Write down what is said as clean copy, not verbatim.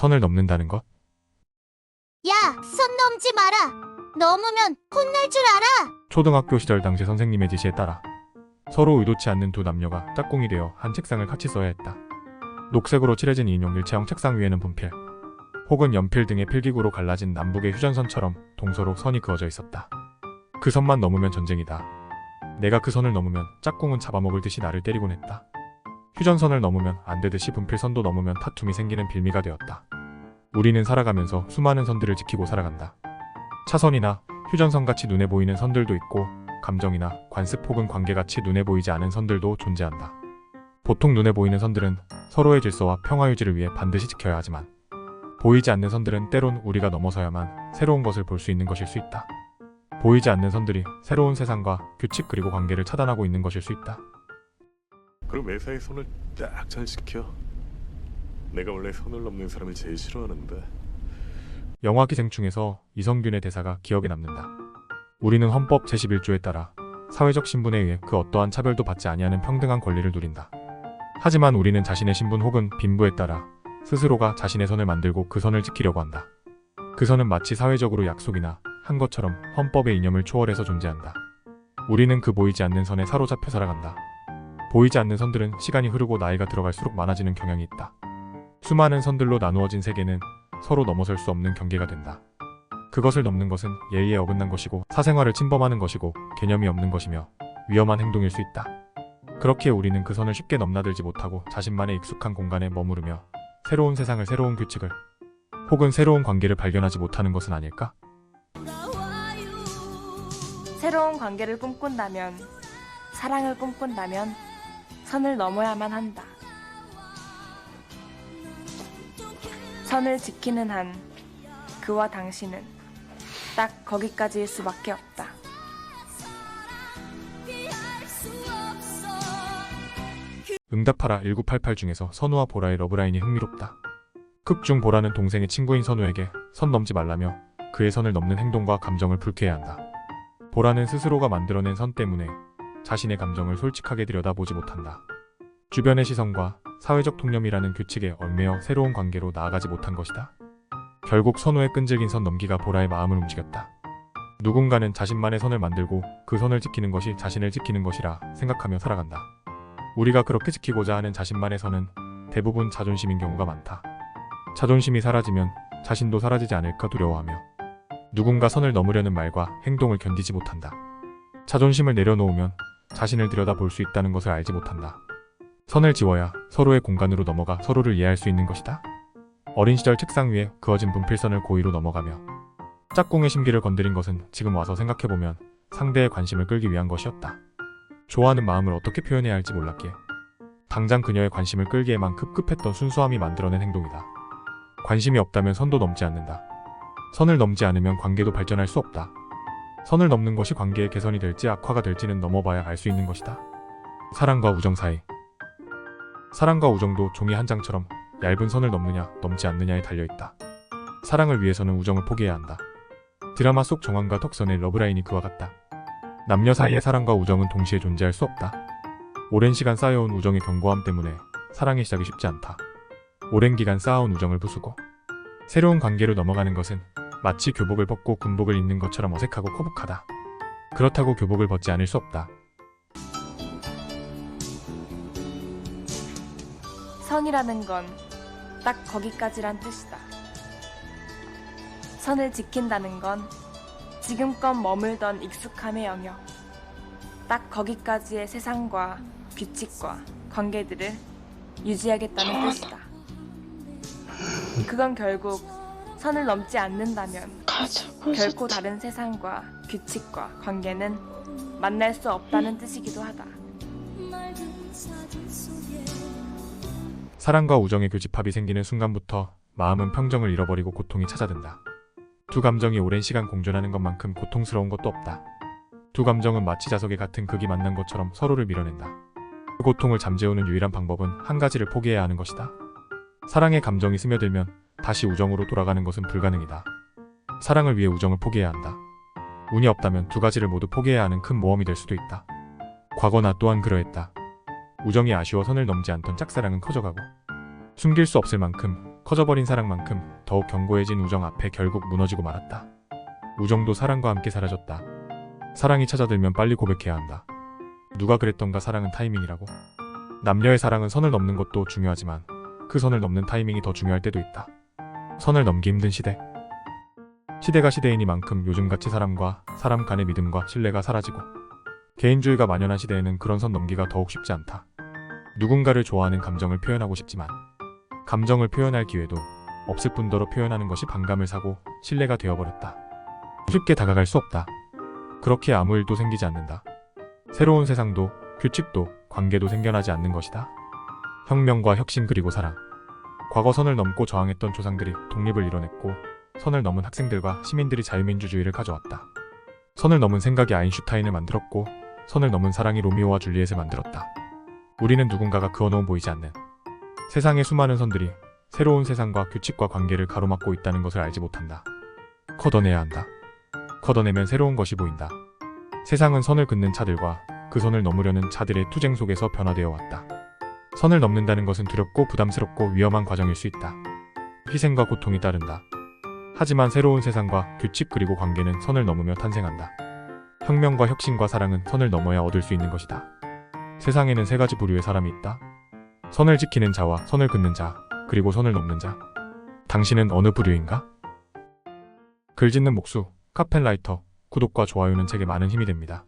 선을 넘는다는 것? 야, 선 넘지 마라. 넘으면 혼날 줄 알아. 초등학교 시절 당시 선생님의 지시에 따라 서로 의도치 않는 두 남녀가 짝꿍이 되어 한 책상을 같이 써야 했다. 녹색으로 칠해진 인용 일체형 책상 위에는 분필 혹은 연필 등의 필기구로 갈라진 남북의 휴전선처럼 동서로 선이 그어져 있었다. 그 선만 넘으면 전쟁이다. 내가 그 선을 넘으면 짝꿍은 잡아먹을 듯이 나를 때리곤 했다. 휴전선을 넘으면 안 되듯이 분필선도 넘으면 다툼이 생기는 빌미가 되었다. 우리는 살아가면서 수많은 선들을 지키고 살아간다. 차선이나 휴전선같이 눈에 보이는 선들도 있고 감정이나 관습 혹은 관계같이 눈에 보이지 않은 선들도 존재한다. 보통 눈에 보이는 선들은 서로의 질서와 평화 유지를 위해 반드시 지켜야 하지만 보이지 않는 선들은 때론 우리가 넘어서야만 새로운 것을 볼 수 있는 것일 수 있다. 보이지 않는 선들이 새로운 세상과 규칙 그리고 관계를 차단하고 있는 것일 수 있다. 그럼 매사에 손을 딱 잘 지켜. 내가 원래 선을 넘는 사람을 제일 싫어하는데. 영화 기생충에서 이성균의 대사가 기억에 남는다. 우리는 헌법 제11조에 따라 사회적 신분에 의해 그 어떠한 차별도 받지 아니하는 평등한 권리를 누린다. 하지만 우리는 자신의 신분 혹은 빈부에 따라 스스로가 자신의 선을 만들고 그 선을 지키려고 한다. 그 선은 마치 사회적으로 약속이나 한 것처럼 헌법의 이념을 초월해서 존재한다. 우리는 그 보이지 않는 선에 사로잡혀 살아간다. 보이지 않는 선들은 시간이 흐르고 나이가 들어갈수록 많아지는 경향이 있다. 수많은 선들로 나누어진 세계는 서로 넘어설 수 없는 경계가 된다. 그것을 넘는 것은 예의에 어긋난 것이고 사생활을 침범하는 것이고 개념이 없는 것이며 위험한 행동일 수 있다. 그렇기에 우리는 그 선을 쉽게 넘나들지 못하고 자신만의 익숙한 공간에 머무르며 새로운 세상을 새로운 규칙을 혹은 새로운 관계를 발견하지 못하는 것은 아닐까? 새로운 관계를 꿈꾼다면, 사랑을 꿈꾼다면 선을 넘어야만 한다. 선을 지키는 한 그와 당신은 딱 거기까지일 수밖에 없다. 응답하라 1988 중에서 선우와 보라의 러브라인이 흥미롭다. 극 중 보라는 동생의 친구인 선우에게 선 넘지 말라며 그의 선을 넘는 행동과 감정을 불쾌해야 한다. 보라는 스스로가 만들어낸 선 때문에 자신의 감정을 솔직하게 들여다보지 못한다. 주변의 시선과 사회적 통념이라는 규칙에 얽매여 새로운 관계로 나아가지 못한 것이다. 결국 선우의 끈질긴 선 넘기가 보라의 마음을 움직였다. 누군가는 자신만의 선을 만들고 그 선을 지키는 것이 자신을 지키는 것이라 생각하며 살아간다. 우리가 그렇게 지키고자 하는 자신만의 선은 대부분 자존심인 경우가 많다. 자존심이 사라지면 자신도 사라지지 않을까 두려워하며 누군가 선을 넘으려는 말과 행동을 견디지 못한다. 자존심을 내려놓으면 자신을 들여다볼 수 있다는 것을 알지 못한다. 선을 지워야 서로의 공간으로 넘어가 서로를 이해할 수 있는 것이다. 어린 시절 책상 위에 그어진 분필선을 고의로 넘어가며 짝꿍의 심기를 건드린 것은 지금 와서 생각해보면 상대의 관심을 끌기 위한 것이었다. 좋아하는 마음을 어떻게 표현해야 할지 몰랐기에 당장 그녀의 관심을 끌기에만 급급했던 순수함이 만들어낸 행동이다. 관심이 없다면 선도 넘지 않는다. 선을 넘지 않으면 관계도 발전할 수 없다. 선을 넘는 것이 관계의 개선이 될지 악화가 될지는 넘어봐야 알 수 있는 것이다. 사랑과 우정 사이. 사랑과 우정도 종이 한 장처럼 얇은 선을 넘느냐 넘지 않느냐에 달려있다. 사랑을 위해서는 우정을 포기해야 한다. 드라마 속 정환과 덕선의 러브라인이 그와 같다. 남녀 사이의 사랑과 우정은 동시에 존재할 수 없다. 오랜 시간 쌓여온 우정의 견고함 때문에 사랑의 시작이 쉽지 않다. 오랜 기간 쌓아온 우정을 부수고 새로운 관계로 넘어가는 것은 마치 교복을 벗고 군복을 입는 것처럼 어색하고 코북하다. 그렇다고 교복을 벗지 않을 수 없다. 선이라는 건 딱 거기까지란 뜻이다. 선을 지킨다는 건 지금껏 머물던 익숙함의 영역, 딱 거기까지의 세상과 규칙과 관계들을 유지하겠다는 뜻이다. 그건 결국 선을 넘지 않는다면 결코 다른 세상과 규칙과 관계는 만날 수 없다는 뜻이기도 하다. 사랑과 우정의 교집합이 생기는 순간부터 마음은 평정을 잃어버리고 고통이 찾아든다. 두 감정이 오랜 시간 공존하는 것만큼 고통스러운 것도 없다. 두 감정은 마치 자석에 같은 극이 만난 것처럼 서로를 밀어낸다. 그 고통을 잠재우는 유일한 방법은 한 가지를 포기해야 하는 것이다. 사랑의 감정이 스며들면 다시 우정으로 돌아가는 것은 불가능이다. 사랑을 위해 우정을 포기해야 한다. 운이 없다면 두 가지를 모두 포기해야 하는 큰 모험이 될 수도 있다. 과거 나 또한 그러했다. 우정이 아쉬워 선을 넘지 않던 짝사랑은 커져가고 숨길 수 없을 만큼 커져버린 사랑만큼 더욱 견고해진 우정 앞에 결국 무너지고 말았다. 우정도 사랑과 함께 사라졌다. 사랑이 찾아들면 빨리 고백해야 한다. 누가 그랬던가 사랑은 타이밍이라고. 남녀의 사랑은 선을 넘는 것도 중요하지만 그 선을 넘는 타이밍이 더 중요할 때도 있다. 선을 넘기 힘든 시대. 시대가 시대이니만큼 요즘같이 사람과 사람 간의 믿음과 신뢰가 사라지고 개인주의가 만연한 시대에는 그런 선 넘기가 더욱 쉽지 않다. 누군가를 좋아하는 감정을 표현하고 싶지만 감정을 표현할 기회도 없을 뿐더러 표현하는 것이 반감을 사고 신뢰가 되어버렸다. 쉽게 다가갈 수 없다. 그렇게 아무 일도 생기지 않는다. 새로운 세상도 규칙도 관계도 생겨나지 않는 것이다. 혁명과 혁신 그리고 사랑. 과거 선을 넘고 저항했던 조상들이 독립을 이뤄냈고 선을 넘은 학생들과 시민들이 자유민주주의를 가져왔다. 선을 넘은 생각이 아인슈타인을 만들었고 선을 넘은 사랑이 로미오와 줄리엣을 만들었다. 우리는 누군가가 그어놓은 보이지 않는 세상의 수많은 선들이 새로운 세상과 규칙과 관계를 가로막고 있다는 것을 알지 못한다. 걷어내야 한다. 걷어내면 새로운 것이 보인다. 세상은 선을 긋는 자들과 그 선을 넘으려는 자들의 투쟁 속에서 변화되어 왔다. 선을 넘는다는 것은 두렵고 부담스럽고 위험한 과정일 수 있다. 희생과 고통이 따른다. 하지만 새로운 세상과 규칙 그리고 관계는 선을 넘으며 탄생한다. 혁명과 혁신과 사랑은 선을 넘어야 얻을 수 있는 것이다. 세상에는 세 가지 부류의 사람이 있다. 선을 지키는 자와 선을 긋는 자, 그리고 선을 넘는 자. 당신은 어느 부류인가? 글 짓는 목수, 카펜라이터, 구독과 좋아요는 제게 많은 힘이 됩니다.